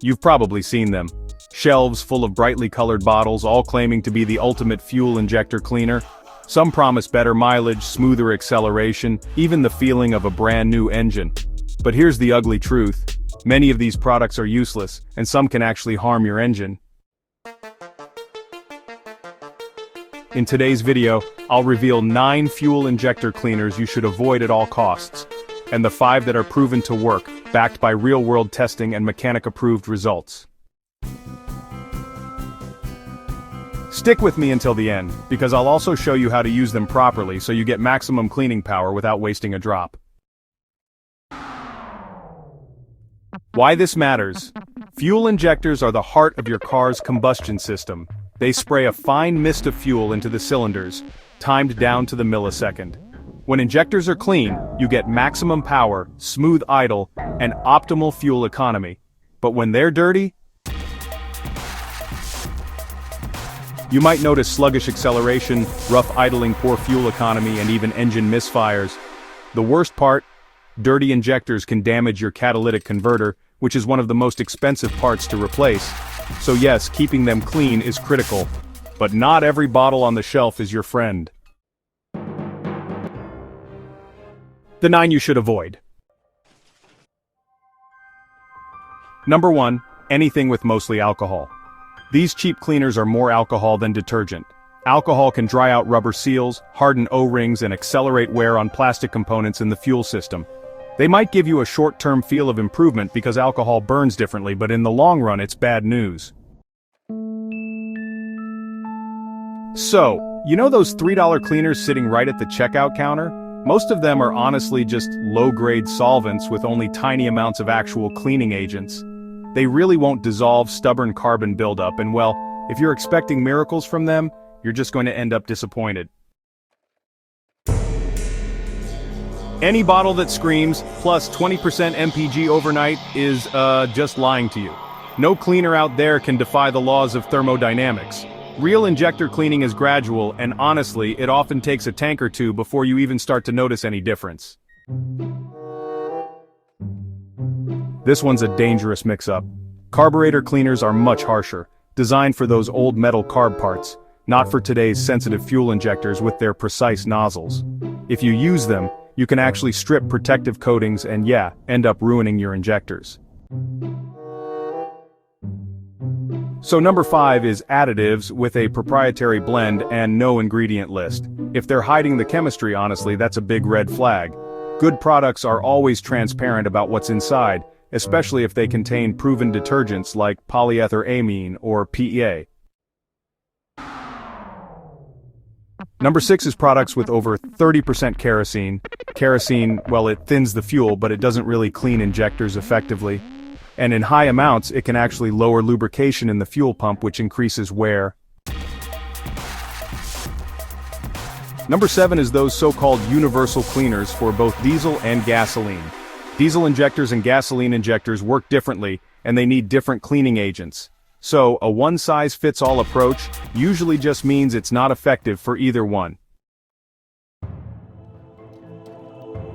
You've probably seen them. Shelves full of brightly colored bottles, all claiming to be the ultimate fuel injector cleaner. Some promise better mileage, smoother acceleration, even the feeling of a brand new engine. But here's the ugly truth. Many of these products are useless, and some can actually harm your engine. In today's video, I'll reveal 9 fuel injector cleaners you should avoid at all costs, and the 5 that are proven to work, backed by real-world testing and mechanic-approved results. Stick with me until the end, because I'll also show you how to use them properly so you get maximum cleaning power without wasting a drop. Why this matters. Fuel injectors are the heart of your car's combustion system. They spray a fine mist of fuel into the cylinders, timed down to the millisecond. When injectors are clean, you get maximum power, smooth idle, and optimal fuel economy. But when they're dirty, you might notice sluggish acceleration, rough idling, poor fuel economy, and even engine misfires. The worst part? Dirty injectors can damage your catalytic converter, which is one of the most expensive parts to replace. So yes, keeping them clean is critical. But not every bottle on the shelf is your friend. The 9 you should avoid. Number 1, anything with mostly alcohol. These cheap cleaners are more alcohol than detergent. Alcohol can dry out rubber seals, harden O-rings, and accelerate wear on plastic components in the fuel system. They might give you a short-term feel of improvement because alcohol burns differently, but in the long run it's bad news. So, you know those $3 cleaners sitting right at the checkout counter? Most of them are honestly just low-grade solvents with only tiny amounts of actual cleaning agents. They really won't dissolve stubborn carbon buildup, and well, if you're expecting miracles from them, you're just going to end up disappointed. Any bottle that screams, plus 20% MPG overnight is, just lying to you. No cleaner out there can defy the laws of thermodynamics. Real injector cleaning is gradual, and honestly, it often takes a tank or two before you even start to notice any difference. This one's a dangerous mix-up. Carburetor cleaners are much harsher, designed for those old metal carb parts, not for today's sensitive fuel injectors with their precise nozzles. If you use them, you can actually strip protective coatings and end up ruining your injectors. So number 5 is additives with a proprietary blend and no ingredient list. If they're hiding the chemistry, honestly, that's a big red flag. Good products are always transparent about what's inside, especially if they contain proven detergents like polyethylamine or PEA. Number 6 is products with over 30% kerosene. Kerosene, well, it thins the fuel, but it doesn't really clean injectors effectively. And in high amounts, it can actually lower lubrication in the fuel pump, which increases wear. Number 7 is those so-called universal cleaners for both diesel and gasoline. Diesel injectors and gasoline injectors work differently, and they need different cleaning agents. So, a one-size-fits-all approach usually just means it's not effective for either one.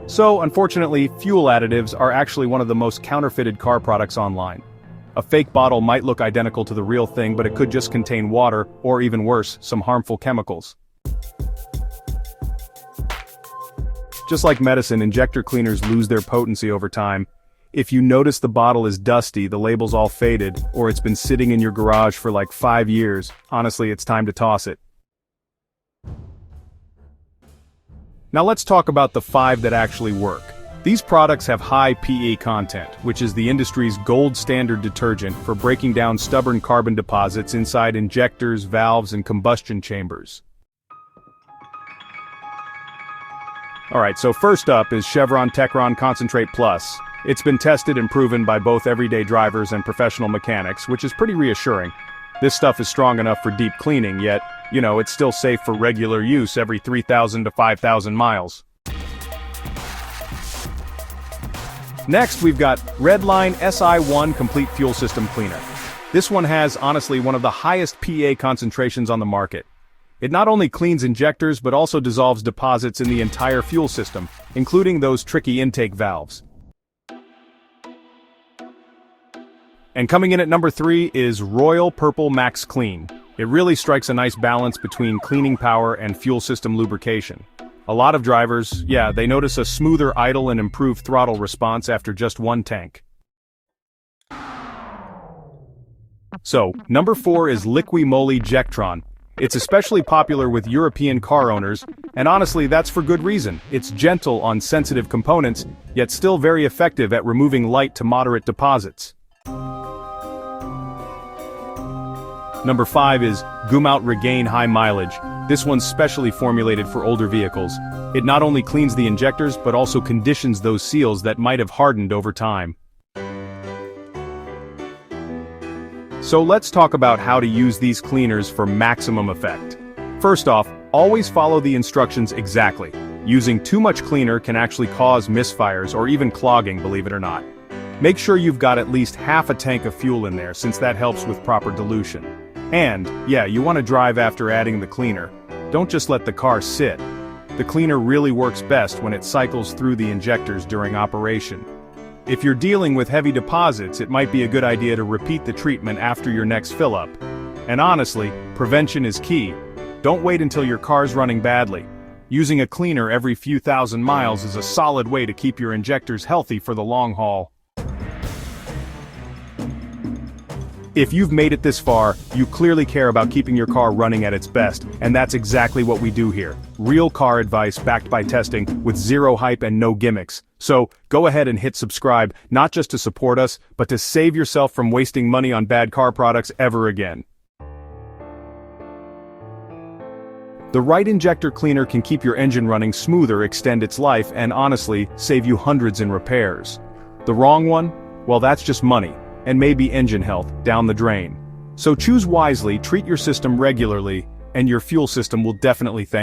So, unfortunately, fuel additives are actually one of the most counterfeited car products online. A fake bottle might look identical to the real thing, but it could just contain water, or even worse, some harmful chemicals. Just like medicine, injector cleaners lose their potency over time. If you notice the bottle is dusty, the label's all faded, or it's been sitting in your garage for like 5 years, honestly, it's time to toss it. Now let's talk about the 5 that actually work. These products have high PE content, which is the industry's gold standard detergent for breaking down stubborn carbon deposits inside injectors, valves, and combustion chambers. Alright, so first up is Chevron Techron Concentrate Plus. It's been tested and proven by both everyday drivers and professional mechanics, which is pretty reassuring. This stuff is strong enough for deep cleaning, yet, it's still safe for regular use every 3,000 to 5,000 miles. Next, we've got Redline SI1 Complete Fuel System Cleaner. This one has, honestly, one of the highest PA concentrations on the market. It not only cleans injectors but also dissolves deposits in the entire fuel system, including those tricky intake valves. And coming in at number 3 is Royal Purple Max Clean. It really strikes a nice balance between cleaning power and fuel system lubrication. A lot of drivers, they notice a smoother idle and improved throttle response after just one tank. So, number 4 is Liqui Moly Jectron. It's especially popular with European car owners, and honestly that's for good reason. It's gentle on sensitive components, yet still very effective at removing light to moderate deposits. Number 5 is Gumout Regain High Mileage. This one's specially formulated for older vehicles. It not only cleans the injectors but also conditions those seals that might have hardened over time. So let's talk about how to use these cleaners for maximum effect. First off, always follow the instructions exactly. Using too much cleaner can actually cause misfires or even clogging, believe it or not. Make sure you've got at least half a tank of fuel in there, since that helps with proper dilution. And, you want to drive after adding the cleaner. Don't just let the car sit. The cleaner really works best when it cycles through the injectors during operation. If you're dealing with heavy deposits, it might be a good idea to repeat the treatment after your next fill-up. And honestly, prevention is key. Don't wait until your car's running badly. Using a cleaner every few thousand miles is a solid way to keep your injectors healthy for the long haul. If you've made it this far, you clearly care about keeping your car running at its best, and that's exactly what we do here. Real car advice backed by testing, with zero hype and no gimmicks. So, go ahead and hit subscribe, not just to support us, but to save yourself from wasting money on bad car products ever again. The right injector cleaner can keep your engine running smoother, extend its life, and honestly, save you hundreds in repairs. The wrong one? Well, that's just money. And maybe engine health, down the drain. So choose wisely, treat your system regularly, and your fuel system will definitely thank you.